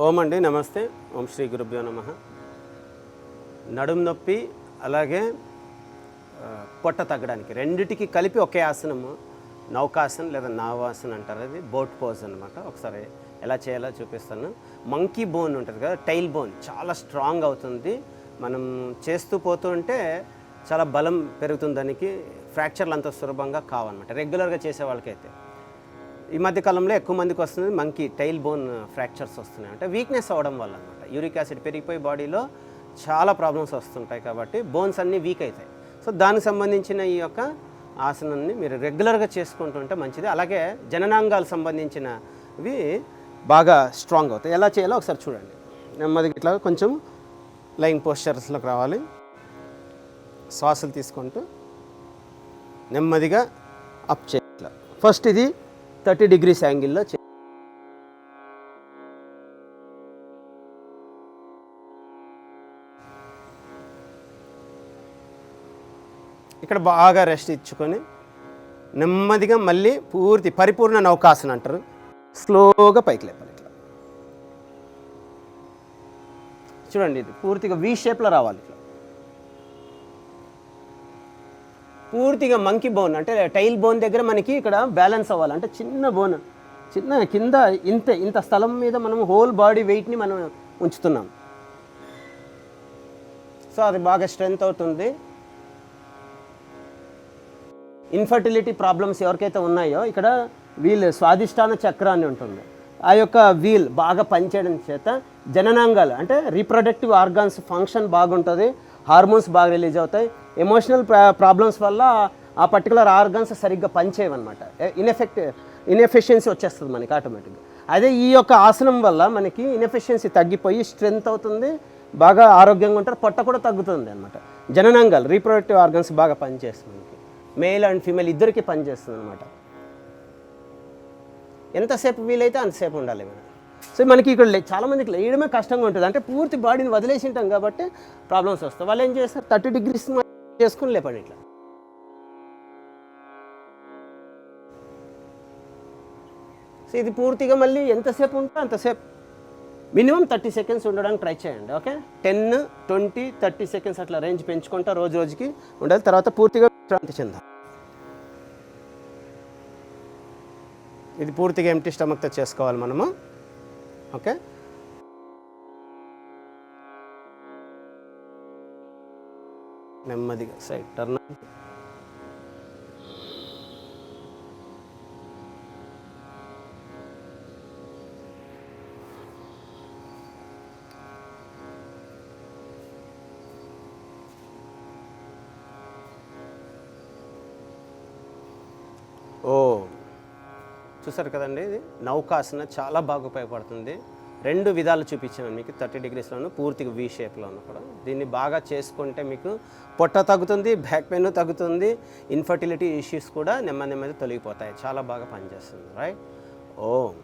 ఓం అండి, నమస్తే. ఓం శ్రీ గురుభ్యో నమః. నడుము నొప్పి అలాగే పొట్ట తగ్గడానికి రెండిటికి కలిపి ఒకే ఆసనము నౌకాసన్ లేదా నావాసన్ అంటారు. అది బోట్ పోజ్ అనమాట. ఒకసారి ఎలా చేయాలో చూపిస్తాను. మంకీ బోన్ ఉంటుంది కదా, టైల్ బోన్ చాలా స్ట్రాంగ్ అవుతుంది. మనం చేస్తూ పోతూ ఉంటే చాలా బలం పెరుగుతుంది. దానికి ఫ్రాక్చర్లు అంత సులభంగా కావన్నమాట రెగ్యులర్గా చేసే వాళ్ళకైతే. ఈ మధ్య కాలంలో ఎక్కువ మందికి వస్తుంది మంకీ టైల్ బోన్ ఫ్రాక్చర్స్ వస్తున్నాయి. అంటే వీక్నెస్ అవ్వడం వల్ల అనమాట. యూరిక్ యాసిడ్ పెరిగిపోయి బాడీలో చాలా ప్రాబ్లమ్స్ వస్తుంటాయి కాబట్టి బోన్స్ అన్నీ వీక్ అవుతాయి. సో దానికి సంబంధించిన ఈ యొక్క ఆసనాన్ని మీరు రెగ్యులర్గా చేసుకుంటుంటే మంచిది. అలాగే జననాంగాలకు సంబంధించినవి బాగా స్ట్రాంగ్ అవుతాయి. ఎలా చేయాలో ఒకసారి చూడండి. నెమ్మదిగా ఇట్లా కొంచెం లైన్ పోస్చర్స్లోకి రావాలి. శ్వాసలు తీసుకుంటూ నెమ్మదిగా అప్ చేయాలి. ఫస్ట్ ఇది 30 degrees యాంగిల్లో ఇక్కడ బాగా రెస్ట్ ఇచ్చుకొని నెమ్మదిగా మళ్ళీ పరిపూర్ణ నౌకాసన అంటారు. స్లోగా పైకి లేపాలి. ఇట్లా చూడండి, ఇది పూర్తిగా వి షేప్లో రావాలి. ఇట్లా పూర్తిగా మంకీ బోన్ అంటే టైల్ బోన్ దగ్గర మనకి ఇక్కడ బ్యాలెన్స్ అవ్వాలి. అంటే చిన్న బోన్, చిన్న కింద ఇంత స్థలం మీద మనం హోల్ బాడీ వెయిట్ని మనం ఉంచుతున్నాం. సో అది బాగా స్ట్రెంగ్త్ అవుతుంది. ఇన్ఫర్టిలిటీ ప్రాబ్లమ్స్ ఎవరికైతే ఉన్నాయో ఇక్కడ స్వాదిష్టాన చక్రాన్ని ఉంటుంది. ఆ యొక్క వీల్ బాగా పనిచేయడం చేత జననాంగాలు అంటే రీప్రొడక్టివ్ ఆర్గాన్స్ ఫంక్షన్ బాగుంటుంది. హార్మోన్స్ బాగా రిలీజ్ అవుతాయి. ఎమోషనల్ ప్రాబ్లమ్స్ వల్ల ఆ పర్టికులర్ ఆర్గాన్స్ సరిగ్గా పనిచేయవన్నమాట. ఇన్ఎఫిషియన్సీ వచ్చేస్తుంది మనకి ఆటోమేటిక్గా. అదే ఈ యొక్క ఆసనం వల్ల మనకి ఇన్ఎఫిషియన్సీ తగ్గిపోయి స్ట్రెంగ్త్ అవుతుంది, బాగా ఆరోగ్యంగా ఉంటారు, పొట్ట కూడా తగ్గుతుంది అనమాట. జననాంగాలు రీప్రొడక్టివ్ ఆర్గాన్స్ బాగా పనిచేస్తుంది. మనకి మేల్ అండ్ ఫీమేల్ ఇద్దరికి పనిచేస్తుంది అనమాట. ఎంతసేపు వీలైతే అంతసేపు ఉండాలి మనం. సో మనకి ఇక్కడ చాలామందికి లేయడమే కష్టంగా ఉంటుంది. అంటే పూర్తి బాడీని వదిలేసి ఉంటాం కాబట్టి ప్రాబ్లమ్స్ వస్తాయి. వాళ్ళు ఏం చేస్తారు, 30 degrees చేసుకుని లేపండి ఇట్లా. సో ఇది పూర్తిగా మళ్ళీ ఎంతసేపు ఉంటే అంతసేపు, మినిమం 30 seconds ఉండడానికి ట్రై చేయండి. ఓకే, 10, 20, 30 seconds అట్లా రేంజ్ పెంచుకుంటా రోజు రోజుకి ఉండాలి. తర్వాత పూర్తిగా విశ్రాంతి చెందాలి. ఇది పూర్తిగా ఎంప్టీ స్టమక్తో చేసుకోవాలి మనము. ఓకే, నెమ్మదిగా సైడ్ టర్న్. చూసారు కదండి, ఇది నౌకాసన చాలా బాగా ఉపయోగపడుతుంది. 2 విధాలు చూపించాను మీకు, 30 degreesలోను పూర్తిగా వి షేప్లోను కూడా. దీన్ని బాగా చేసుకుంటే మీకు పొట్ట తగ్గుతుంది, బ్యాక్ పెయిన్ తగ్గుతుంది, ఇన్ఫర్టిలిటీ ఇష్యూస్ కూడా నెమ్మది తొలగిపోతాయి. చాలా బాగా పనిచేస్తుంది. రైట్. ఓం